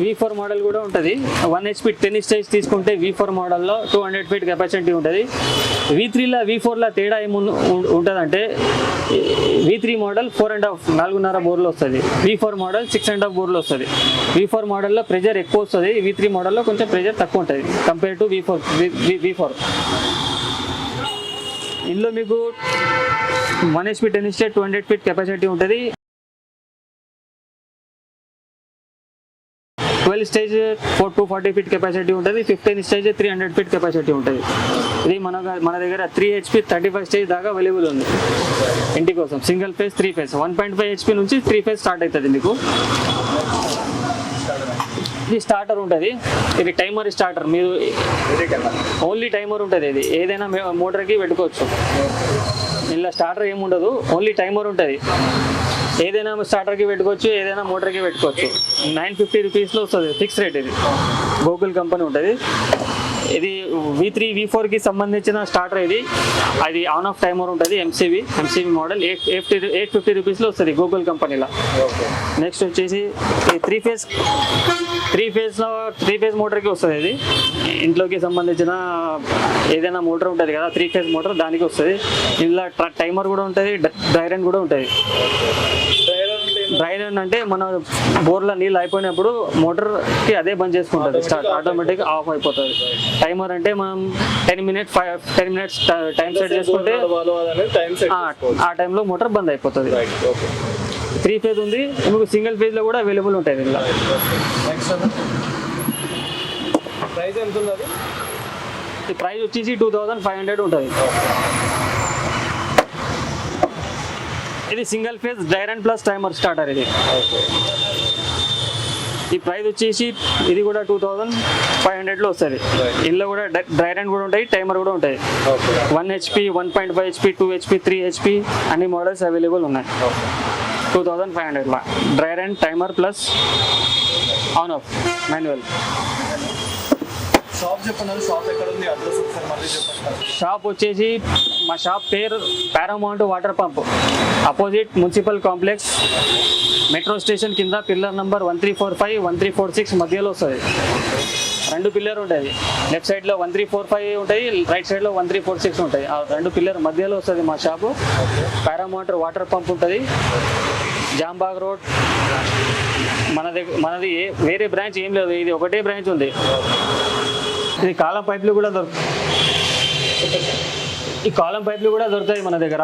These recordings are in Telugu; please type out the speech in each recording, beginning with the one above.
V4 మోడల్ కూడా ఉంటుంది. 1 HP 10 స్టేజ్ తీసుకుంటే V4 మోడల్లో 200 ఫీట్ కెపాసిటీ ఉంటుంది. V3లా V4లా తేడా ఏమి ఉంటుందంటే V3 మోడల్ 4.5 బోర్లు వస్తుంది. V4 మోడల్ 6.5 బోర్లు వస్తుంది. V4 మోడల్లో ప్రెజర్ ఎక్కువ వస్తుంది. V3 మోడల్లో కొంచెం ప్రెజర్ తక్కువ ఉంటుంది కంపేర్ టు V4. ఇందులో మీకు 1 HP 10 స్టేజ్ 200 ఫీట్ కెపాసిటీ ఉంటుంది. 12 స్టేజ్ 240 ఫీట్ కెపాసిటీ ఉంటుంది. 15 స్టేజ్ 300 ఫీట్ కెపాసిటీ ఉంటుంది. ఇది మన దగ్గర 3 HP 35 స్టేజ్ దాకా అవైలబుల్ ఉంది ఇంటి కోసం. సింగిల్ ఫేజ్ 3 ఫేజ్ 1.5 HP నుంచి 3 ఫేజ్ స్టార్ట్ అవుతుంది మీకు. ఇది స్టార్టర్ ఉంటుంది. ఇది టైమర్ స్టార్టర్. మీరు ఓన్లీ టైమర్ ఉంటుంది. ఇది ఏదైనా మోటార్కి పెట్టుకోవచ్చు. ఇలా స్టార్టర్ ఏముండదు, ఓన్లీ టైమర్ ఉంటుంది. ఏదైనా స్టార్టర్కి పెట్టుకోవచ్చు, ఏదైనా మోటార్కి పెట్టుకోవచ్చు. 950 రూపీస్లో వస్తుంది. Fix rate. ఇది గూగుల్ కంపెనీ ఉంటుంది. ఇది V3 V4కి సంబంధించిన స్టార్టర్. ఇది అది ఆన్ ఆఫ్ టైమర్ ఉంటుంది. MCV మోడల్ 850 రూపీస్లో వస్తుంది గూగుల్ కంపెనీలో. నెక్స్ట్ వచ్చేసి 3 ఫేజ్ మోటార్కి వస్తుంది. ఇది ఇంట్లోకి సంబంధించిన ఏదైనా మోటార్ ఉంటుంది కదా, 3 ఫేజ్ మోటార్, దానికి వస్తుంది. ఇందులో టైమర్ కూడా ఉంటుంది, డ్రై రన్ కూడా ఉంటుంది. డ్రై రన్ అంటే మన బోర్లో నీళ్ళు అయిపోయినప్పుడు మోటార్కి అదే బంద్ చేసుకుంటుంది, స్టార్ట్ ఆటోమేటిక్ ఆఫ్ అయిపోతుంది. టైమర్ అంటే మనం 10 మినిట్స్ టైం సెట్ చేసుకుంటే ఆ టైంలో మోటార్ బంద్ అయిపోతుంది. 3 ఫేజ్ ఉంది. మీకు సింగిల్ ఫేజ్లో కూడా అవైలబుల్ ఉంటుంది. ఇలా ఈ ప్రైస్ వచ్చేసి 2500 ఉంటుంది. ఇది single phase dry run plus timer starter. ఇది ఈ ప్రైస్ వచ్చేసి ఇది కూడా 2500లో వస్తుంది. ఇందులో కూడా డ్రై రన్ కూడా ఉంటాయి, టైమర్ కూడా ఉంటాయి. 1 HP 1.5 HP 2 HP 3 HP అన్ని మోడల్స్ అవైలబుల్ ఉన్నాయి. 2500లా dry run, timer plus on off manual. Shop చెప్పండి. షాప్ ఎక్కడ ఉంది? అడ్రస్ ఒకసారి మళ్ళీ చెప్పండి. షాప్ వచ్చేసి మా షాప్ పేరు Paramount water pump, opposite municipal complex, metro station కింద, పిల్లర్ నెంబర్ 1345 1346 మధ్యలో వస్తుంది. 2 పిల్లర్ ఉంటాయి. లెఫ్ట్ సైడ్లో 1345 ఉంటాయి, రైట్ సైడ్లో 1346 ఉంటాయి. ఆ 2 పిల్లర్ మధ్యలో వస్తుంది మా షాపు. పారామౌంట్ వాటర్ పంప్ ఉంటుంది, జాంబాగ్ రోడ్. మనది వేరే బ్రాంచ్ ఏం లేదు, ఇది ఒకటే బ్రాంచ్ ఉంది. ఇది కాలం పైపులు కూడా ఈ కాలం పైపులు కూడా దొరుకుతాయి మన దగ్గర.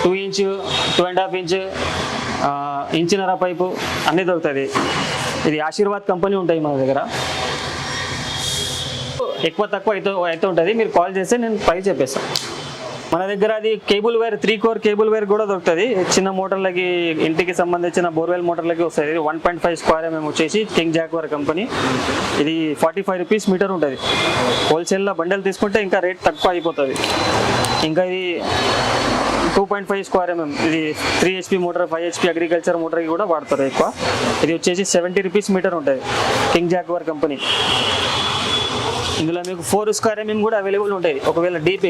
2 ఇంచ్ 2.5 ఇంచ్ ఇంచున్నర పైపు అన్నీ దొరుకుతుంది. ఇది ఆశీర్వాద్ కంపెనీ ఉంటాయి మన దగ్గర. ఎక్కువ తక్కువ అయితే ఉంటుంది. మీరు కాల్ చేస్తే నేను ప్రైస్ చెప్పేస్తాను. మన దగ్గర అది cable wire 3 core cable wire కూడా దొరుకుతుంది. చిన్న మోటార్లకి, ఇంటికి సంబంధించిన బోర్వెల్ మోటార్లకి వస్తుంది. ఇది 1.5 స్క్వేర్ MM వచ్చేసి కింగ్ జాగ్వార్ కంపెనీ. ఇది 45 రూపీస్ మీటర్ ఉంటుంది. హోల్సేల్లో బండల్ తీసుకుంటే ఇంకా రేట్ తక్కువ అయిపోతుంది. ఇంకా ఇది 2.5 స్క్వేర్ MM. ఇది 3 HP మోటార్, 5 HP అగ్రికల్చర్ మోటార్కి కూడా వాడతారు ఎక్కువ. ఇది వచ్చేసి 70 రూపీస్ మీటర్ ఉంటుంది, కింగ్ జాగ్వార్ కంపెనీ. ఇందులో మీకు 4 స్క్వేర్ MM కూడా అవైలబుల్ ఉంటాయి. ఒకవేళ డీప్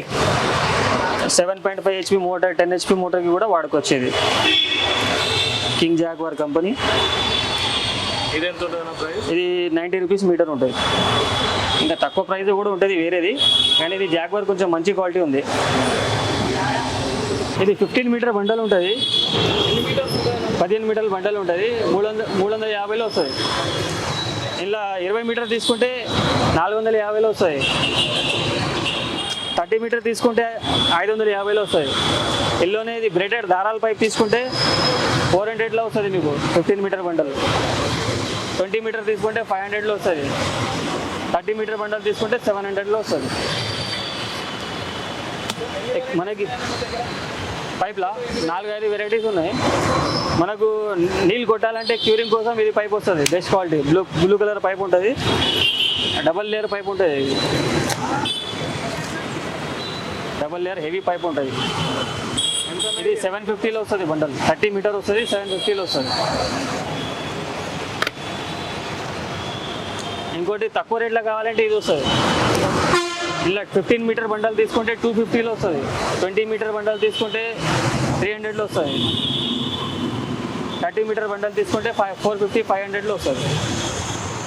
7.5 HP మోటార్, 10 HP మోటార్కి కూడా వాడుకోవచ్చు. ఇది కింగ్ జాగ్వార్ కంపెనీ. ఇది 90 రూపీస్ మీటర్ ఉంటుంది. ఇంకా తక్కువ ప్రైస్ కూడా ఉంటుంది వేరేది, కానీ ఇది జాగ్వార్ కొంచెం మంచి క్వాలిటీ ఉంది. ఇది 15 మీటర్ బండల్ ఉంటుంది. 15 మీటర్ల బండల్ ఉంటుంది. 350లో వస్తుంది. ఇలా 20 మీటర్ తీసుకుంటే 450లో వస్తుంది. 30 మీటర్ తీసుకుంటే 550లో వస్తుంది. ఎల్లోనే ఇది బ్రేడెడ్ దారాల పైప్ తీసుకుంటే 400లో వస్తుంది మీకు 15 మీటర్ బండల్. 20 మీటర్ తీసుకుంటే 500లో వస్తుంది. 30 మీటర్ బండల్ తీసుకుంటే 700లో వస్తుంది. మనకి పైప్లా 4-5 వెరైటీస్ ఉన్నాయి. మనకు నీళ్ళు కొట్టాలంటే క్యూరింగ్ కోసం ఇది పైప్ వస్తుంది, best quality. Blue colour pipe ఉంటుంది, డబల్ లేయర్ పైప్ ఉంటుంది. డబల్ లేయర్ హెవీ పైప్ ఉంటుంది. ఇది 750లో వస్తుంది బండల్. 30 మీటర్ వస్తుంది, 750లో వస్తుంది. ఇంకోటి తక్కువ రేట్లో కావాలంటే ఇది వస్తుంది. ఇలా 15 మీటర్ బండల్ తీసుకుంటే 250లో వస్తుంది. 20 మీటర్ బండల్ తీసుకుంటే 300లో వస్తుంది. 30 మీటర్ బండల్ తీసుకుంటే 450-500లో వస్తుంది.